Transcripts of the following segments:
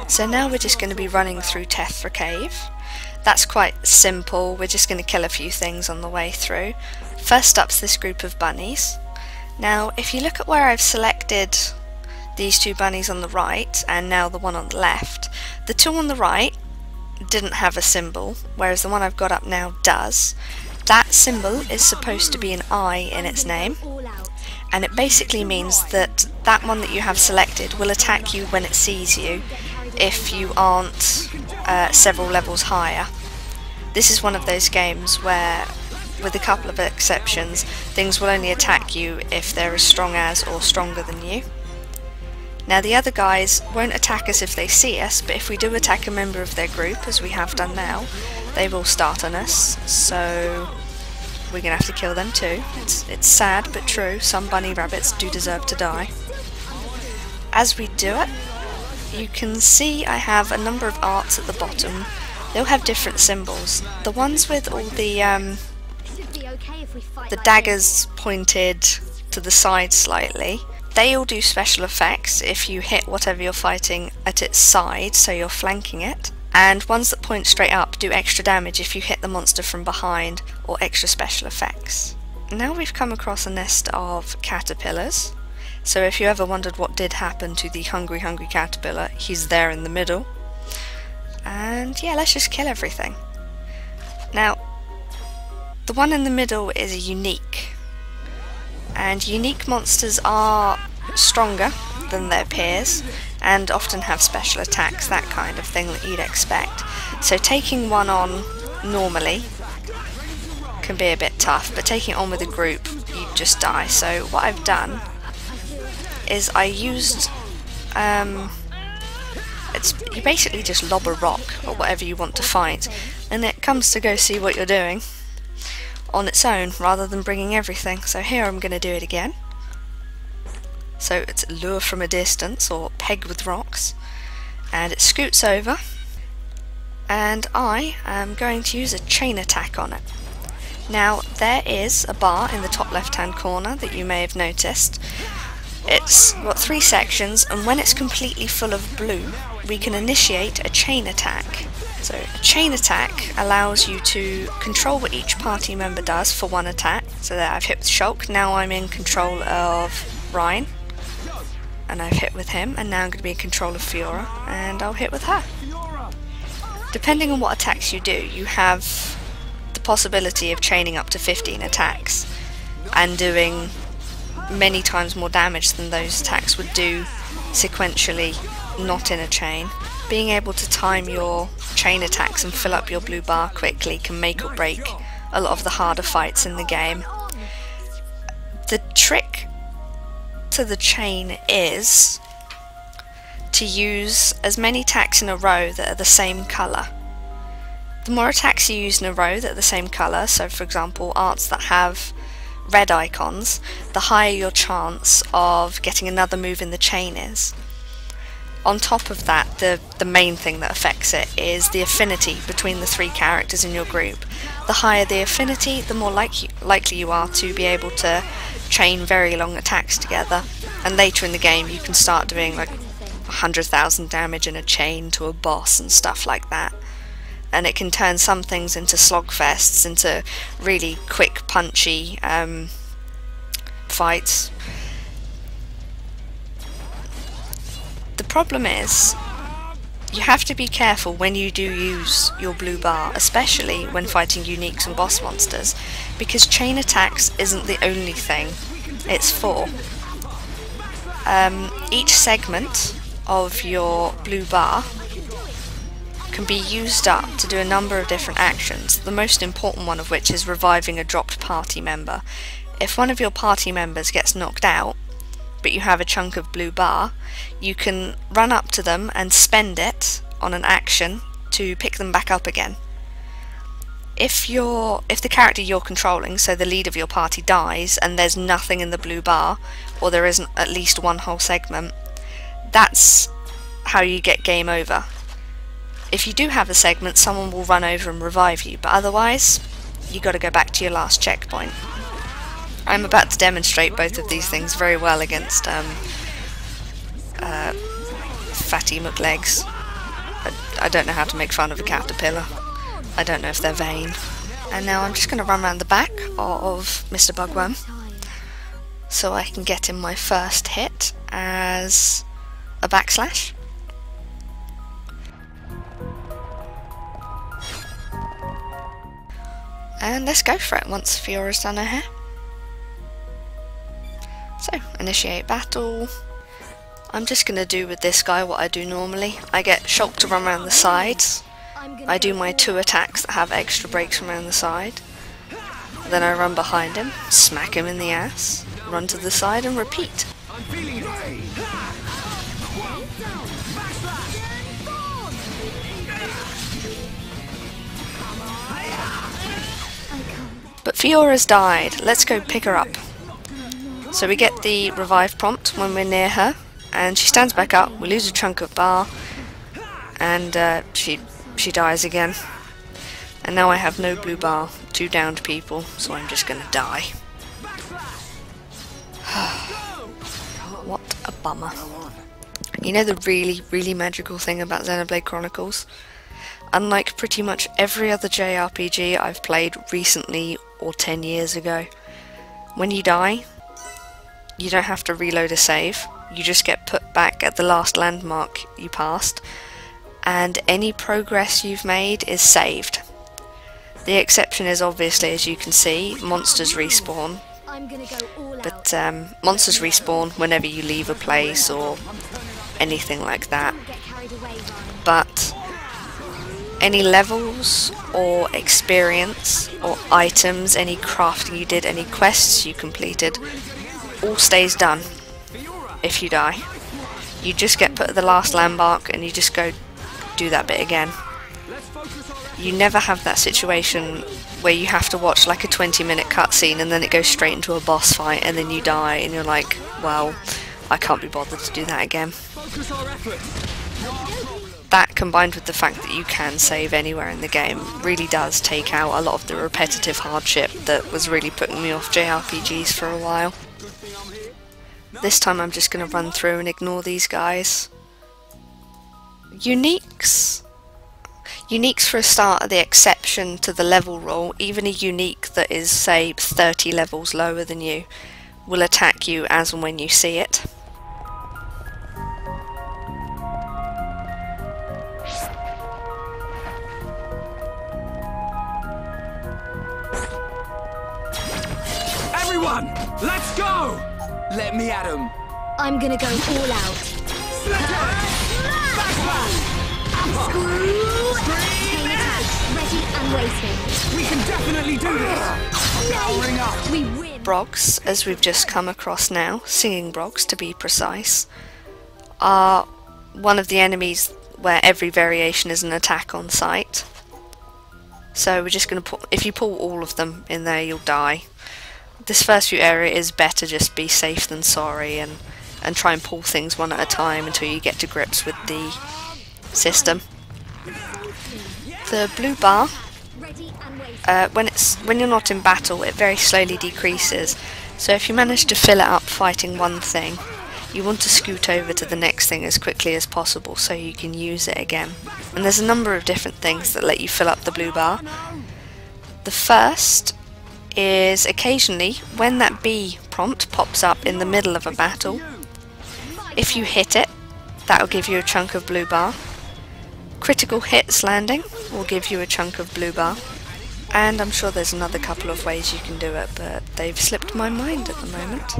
So now we're just going to be running through Tephra Cave. That's quite simple, we're just going to kill a few things on the way through. First up's this group of bunnies. Now if you look at where I've selected these two bunnies on the right and now the one on the left, the two on the right didn't have a symbol, whereas the one I've got up now does. That symbol is supposed to be an I in its name, and it basically means that that one that you have selected will attack you when it sees you if you aren't several levels higher. This is one of those games where, with a couple of exceptions, things will only attack you if they're as strong as or stronger than you. Now the other guys won't attack us if they see us, but if we do attack a member of their group, as we have done now, they will start on us, so we're going to have to kill them too. It's sad but true, some bunny rabbits do deserve to die. As we do it, you can see I have a number of arts at the bottom. They'll have different symbols. The ones with all the daggers pointed to the side slightly, they all do special effects if you hit whatever you're fighting at its side, so you're flanking it. And ones that point straight up do extra damage if you hit the monster from behind, or extra special effects. Now we've come across a nest of caterpillars. So if you ever wondered what did happen to the hungry caterpillar, he's there in the middle. And yeah, let's just kill everything. Now, the one in the middle is a unique. And unique monsters are stronger than their peers and often have special attacks, that kind of thing that you'd expect. So taking one on normally can be a bit tough, but taking it on with a group, you just die. So what I've done is I used you basically just lob a rock or whatever you want to fight, and it comes to go see what you're doing on its own rather than bringing everything. So here I'm going to do it again. So it's lure from a distance, or peg with rocks, and it scoots over, and I am going to use a chain attack on it. Now there is a bar in the top left hand corner that you may have noticed. It's got 3 sections, and when it's completely full of blue we can initiate a chain attack. So a chain attack allows you to control what each party member does for one attack. So there, I've hit with Shulk, now I'm in control of Rhine, and I've hit with him, and now I'm going to be in control of Fiora, and I'll hit with her. Depending on what attacks you do, you have the possibility of chaining up to 15 attacks and doing many times more damage than those attacks would do sequentially, not in a chain. Being able to time your chain attacks and fill up your blue bar quickly can make or break a lot of the harder fights in the game. The trick to the chain is to use as many attacks in a row that are the same colour. The more attacks you use in a row that are the same colour, so for example arts that have red icons, the higher your chance of getting another move in the chain is. On top of that, the main thing that affects it is the affinity between the 3 characters in your group. The higher the affinity, the more likely you are to be able to chain very long attacks together, and later in the game you can start doing like 100,000 damage in a chain to a boss and stuff like that. And it can turn some things into slogfests, into really quick punchy fights. The problem is, you have to be careful when you do use your blue bar, especially when fighting uniques and boss monsters, because chain attacks isn't the only thing it's for. Each segment of your blue bar can be used up to do a number of different actions, the most important one of which is reviving a dropped party member. If one of your party members gets knocked out, but you have a chunk of blue bar, you can run up to them and spend it on an action to pick them back up again. If the character you're controlling, so the leader of your party, dies and there's nothing in the blue bar, or there isn't at least one whole segment, that's how you get game over. If you do have a segment, someone will run over and revive you, but otherwise you got to go back to your last checkpoint. I'm about to demonstrate both of these things very well against fatty muck legs. I don't know how to make fun of a caterpillar. I don't know if they're vain. And now I'm just going to run around the back of Mr. Bugworm so I can get in my first hit as a backslash. And let's go for it once Fiora's done her hair. So, initiate battle. I'm just going to do with this guy what I do normally. I get Shulk to run around the sides. I do my 2 attacks that have extra breaks from around the side. Then I run behind him, smack him in the ass, run to the side and repeat. But Fiora's died. Let's go pick her up. So we get the revive prompt when we're near her. And she stands back up, we lose a chunk of bar, and she dies again. And now I have no blue bar, 2 downed people, so I'm just gonna die. What a bummer. You know the really magical thing about Xenoblade Chronicles? Unlike pretty much every other JRPG I've played recently or 10 years ago, when you die, you don't have to reload a save. You just get put back at the last landmark you passed, and any progress you've made is saved. The exception is obviously, as you can see, monsters respawn. But monsters respawn whenever you leave a place or anything like that. But any levels or experience or items, any crafting you did, any quests you completed, all stays done. If you die, you just get put at the last landmark and you just go do that bit again. You never have that situation where you have to watch like a 20-minute cutscene and then it goes straight into a boss fight and then you die and you're like, well, I can't be bothered to do that again. That, combined with the fact that you can save anywhere in the game, really does take out a lot of the repetitive hardship that was really putting me off JRPGs for a while. This time I'm just going to run through and ignore these guys. Uniques. Uniques for a start are the exception to the level rule. Even a unique that is, say, 30 levels lower than you will attack you as and when you see it. Everyone, let's go! Let me at him. I'm gonna go all out. Chain attack, ready and waiting. We can definitely do this. Powering up. We win. Brogs, as we've just come across now, singing brogs to be precise, are one of the enemies where every variation is an attack on sight. So we're just going to put, if you pull all of them in there, you'll die. This first few area is better just be safe than sorry and try and pull things one at a time until you get to grips with the system. The blue bar, when you're not in battle, it very slowly decreases. So if you manage to fill it up fighting one thing, you want to scoot over to the next thing as quickly as possible so you can use it again. And there's a number of different things that let you fill up the blue bar. The first is occasionally when that B prompt pops up in the middle of a battle, if you hit it, that will give you a chunk of blue bar. Critical hits landing will give you a chunk of blue bar. And I'm sure there's another couple of ways you can do it, but they've slipped my mind at the moment.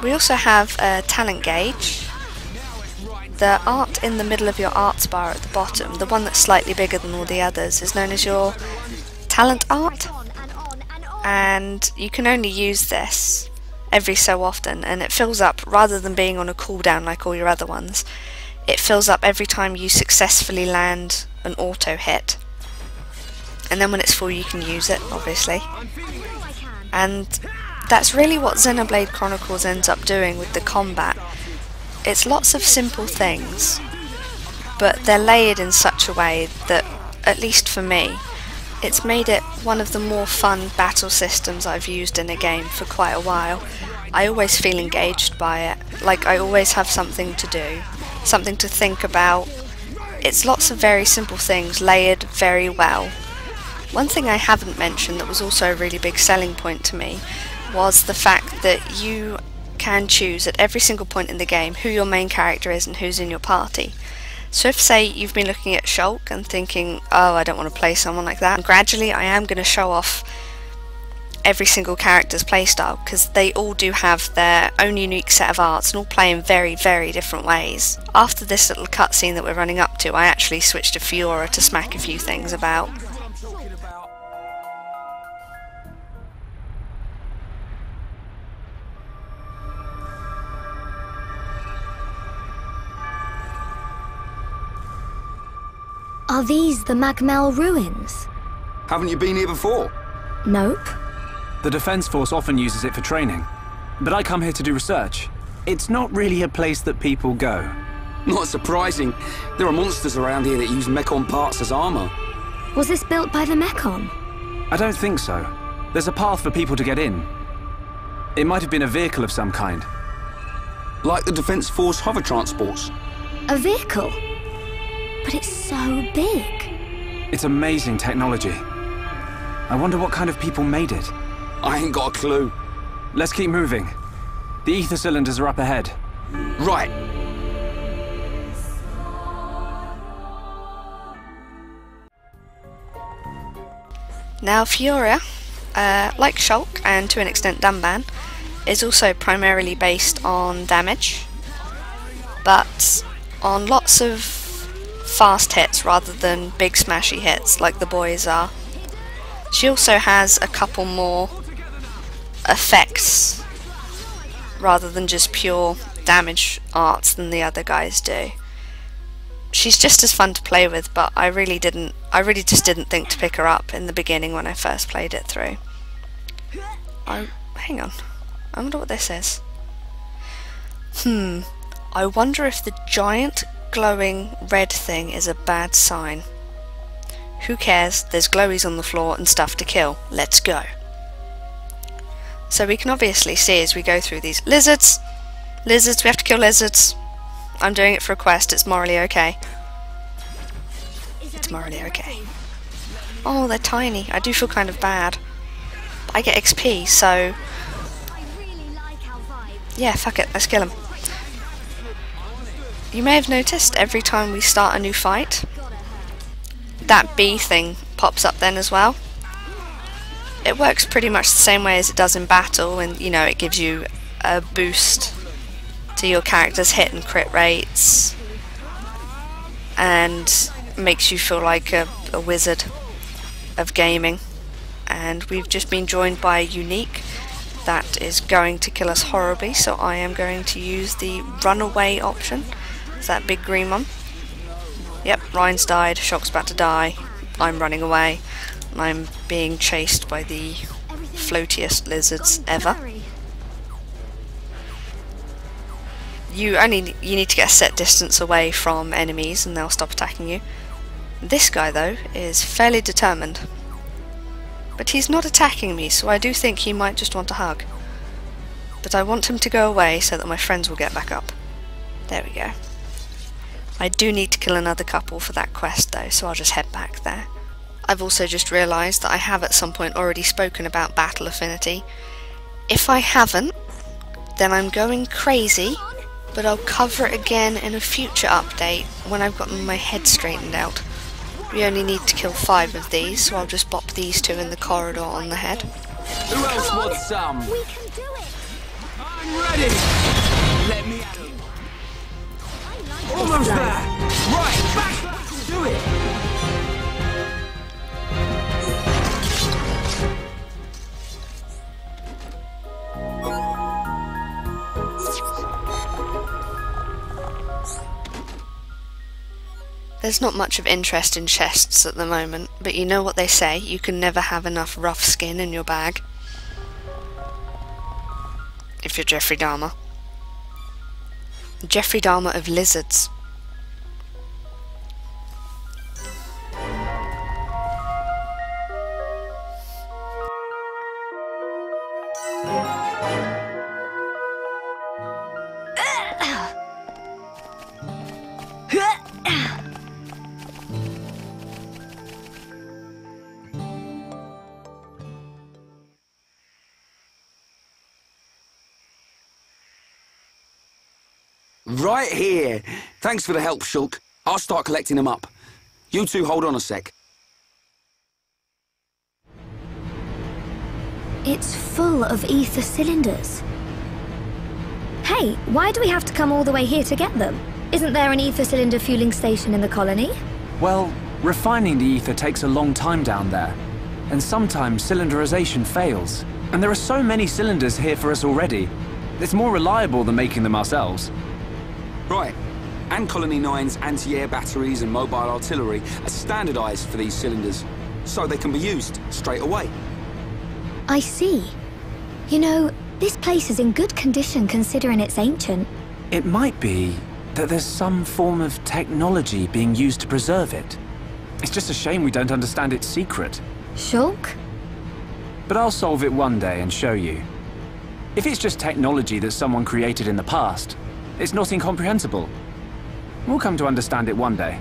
We also have a talent gauge. The art in the middle of your arts bar at the bottom, the one that's slightly bigger than all the others, is known as your talent art, and you can only use this every so often, and it fills up rather than being on a cooldown like all your other ones. It fills up every time you successfully land an auto hit, and then when it's full you can use it, obviously. And that's really what Xenoblade Chronicles ends up doing with the combat. It's lots of simple things, but they're layered in such a way that, at least for me, It's made it one of the more fun battle systems I've used in a game for quite a while. I always feel engaged by it, like I always have something to do, something to think about. It's lots of very simple things layered very well. One thing I haven't mentioned that was also a really big selling point to me was the fact that you can choose at every single point in the game who your main character is and who's in your party. So if, say, you've been looking at Shulk and thinking, oh, I don't want to play someone like that, and gradually I am going to show off every single character's playstyle, because they all do have their own unique set of arts and all play in very, very different ways. After this little cutscene that we're running up to, I actually switched to Fiora to smack a few things about. Are these the Magmel ruins? Haven't you been here before? Nope. The Defense Force often uses it for training, but I come here to do research. It's not really a place that people go. Not surprising. There are monsters around here that use Mechon parts as armor. Was this built by the Mechon? I don't think so. There's a path for people to get in. It might have been a vehicle of some kind. Like the Defense Force hover transports. A vehicle? But it's so big. It's amazing technology. I wonder what kind of people made it. I ain't got a clue. Let's keep moving. The ether cylinders are up ahead. Right. Now Fiora, like Shulk and to an extent Dunban, is also primarily based on damage, but on lots of fast hits rather than big smashy hits like the boys are. She also has a couple more effects rather than just pure damage arts than the other guys do. She's just as fun to play with, but I really just didn't think to pick her up in the beginning when I first played it through. Hang on, I wonder what this is. I wonder if the giant glowing red thing is a bad sign. Who cares, there's glowies on the floor and stuff to kill. Let's go. So we can obviously see as we go through these lizards, we have to kill lizards. I'm doing it for a quest, it's morally okay. It's morally okay. Oh, they're tiny, I do feel kind of bad. But I get XP, so yeah, fuck it, let's kill them. You may have noticed every time we start a new fight, that bee thing pops up then as well. It works pretty much the same way as it does in battle, and you know, it gives you a boost to your character's hit and crit rates and makes you feel like a wizard of gaming. And we've just been joined by a unique that is going to kill us horribly, so I am going to use the runaway option. It's that big green one. Yep, Ryan's died, Shock's about to die, I'm running away, and I'm being chased by the floatiest lizards ever. You need to get a set distance away from enemies and they'll stop attacking you. This guy though is fairly determined. But he's not attacking me, so I do think he might just want a hug. But I want him to go away so that my friends will get back up. There we go. I do need to kill another couple for that quest though, so I'll just head back there. I've also just realised that I have at some point already spoken about Battle Affinity. If I haven't, then I'm going crazy, but I'll cover it again in a future update when I've gotten my head straightened out. We only need to kill 5 of these, so I'll just bop these 2 in the corridor on the head. Who else wants some? We can do it. I'm ready. Let me at 'em. Almost there. Right, back. Do it. There's not much of interest in chests at the moment, but you know what they say, you can never have enough rough skin in your bag. If you're Jeffrey Dahmer. Jeffrey Dahmer of lizards. Right here. Thanks for the help, Shulk. I'll start collecting them up. You two hold on a sec. It's full of ether cylinders. Hey, why do we have to come all the way here to get them? Isn't there an ether cylinder fueling station in the colony? Well, refining the ether takes a long time down there. And sometimes cylinderization fails. And there are so many cylinders here for us already. It's more reliable than making them ourselves. Right. And Colony 9's anti-air batteries and mobile artillery are standardized for these cylinders, so they can be used straight away. I see. You know, this place is in good condition considering it's ancient. It might be that there's some form of technology being used to preserve it. It's just a shame we don't understand its secret. Shulk? But I'll solve it one day and show you. If it's just technology that someone created in the past, it's not incomprehensible. We'll come to understand it one day.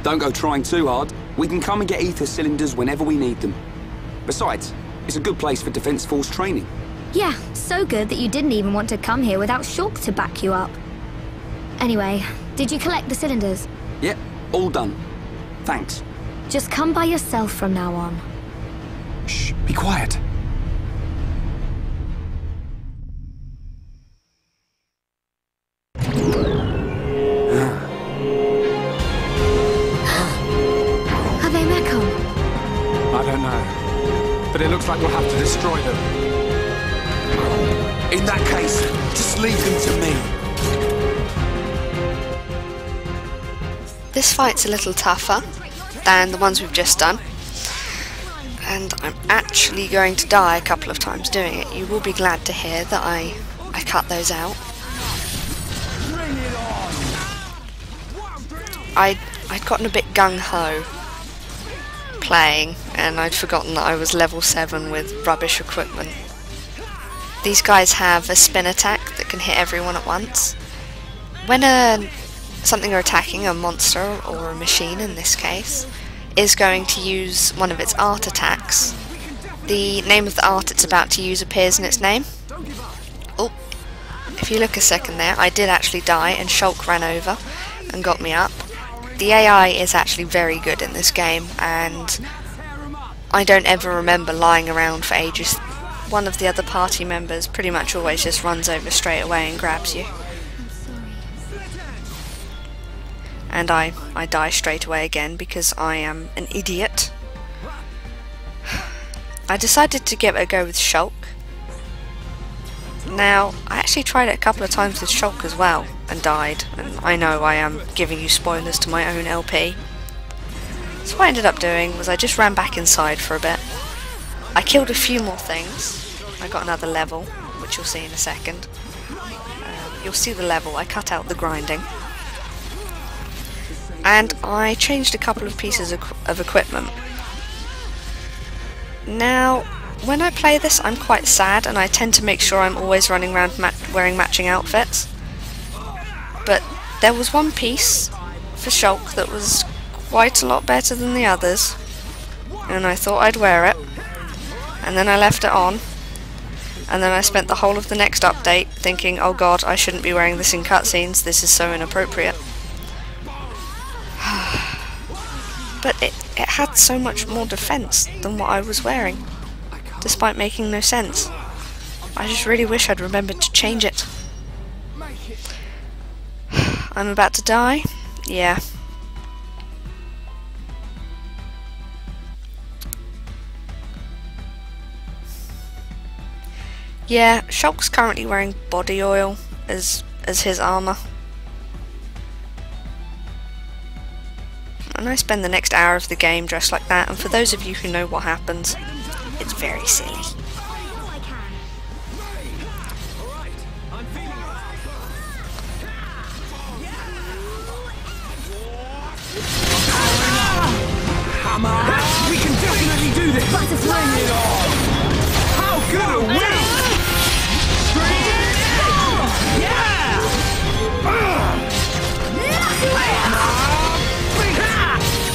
Don't go trying too hard. We can come and get ether cylinders whenever we need them. Besides, it's a good place for Defense Force training. Yeah, so good that you didn't even want to come here without Shulk to back you up. Anyway, did you collect the cylinders? Yep, all done. Thanks. Just come by yourself from now on. Shh, be quiet. Are they Mekon? I don't know. But it looks like we'll have to destroy them. In that case, just leave them to me. This fight's a little tougher than the ones we've just done. And I'm actually going to die a couple of times doing it. You will be glad to hear that I cut those out. I'd gotten a bit gung-ho playing, and I'd forgotten that I was level 7 with rubbish equipment. These guys have a spin attack that can hit everyone at once. When something are attacking, a monster or a machine in this case, is going to use one of its art attacks, the name of the art it's about to use appears in its name. Oh, if you look a second there, I did actually die and Shulk ran over and got me up. The AI is actually very good in this game, and I don't ever remember lying around for ages. One of the other party members pretty much always just runs over straight away and grabs you. And I die straight away again because I am an idiot. I decided to give it a go with Shulk. Now, I actually tried it a couple of times with Shulk as well, and died, and I know I am giving you spoilers to my own LP. So what I ended up doing was I just ran back inside for a bit. I killed a few more things. I got another level, which you'll see in a second. You'll see the level, I cut out the grinding. And I changed a couple of pieces of equipment. Now, when I play this, I'm quite sad, and I tend to make sure I'm always running around wearing matching outfits. But there was one piece for Shulk that was quite a lot better than the others, and I thought I'd wear it, and then I left it on, and then I spent the whole of the next update thinking, oh god, I shouldn't be wearing this in cutscenes, this is so inappropriate. But it had so much more defense than what I was wearing, despite making no sense. I just really wish I'd remembered to change it. I'm about to die? Yeah. Yeah, Shulk's currently wearing body oil as his armour. And I spend the next hour of the game dressed like that, and for those of you who know what happens, it's very silly. Come on! We can definitely do this! Bring it on! How good are we? Yeah!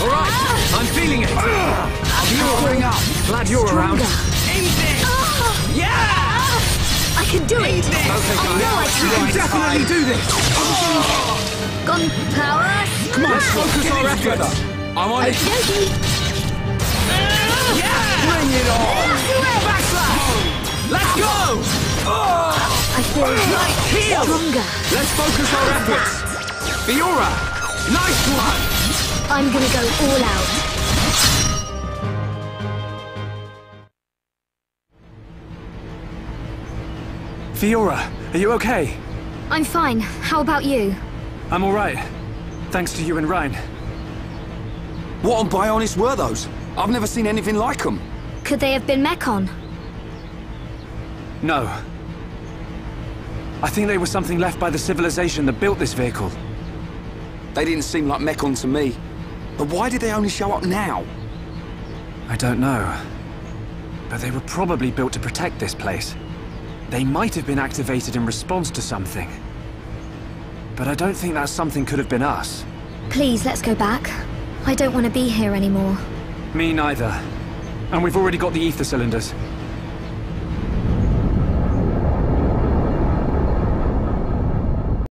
Alright, I'm feeling it! I'll be all up. Glad you're around. Yeah! I can do it! I know I You can can! definitely do this! Gun power! Come on, focus our efforts. I'm on it. Okey-dokey! Bring it on. Backslash! Let's go. I feel Heel. stronger. Let's focus our efforts. Fiora, nice one. I'm gonna go all out. Fiora, are you okay? I'm fine. How about you? I'm alright. Thanks to you and Ryan. What on Bionis were those? I've never seen anything like them. Could they have been Mechon? No. I think they were something left by the civilization that built this vehicle. They didn't seem like Mechon to me. But why did they only show up now? I don't know. But they were probably built to protect this place. They might have been activated in response to something. But I don't think that something could have been us. Please, let's go back. I don't want to be here anymore. Me neither. And we've already got the ether cylinders.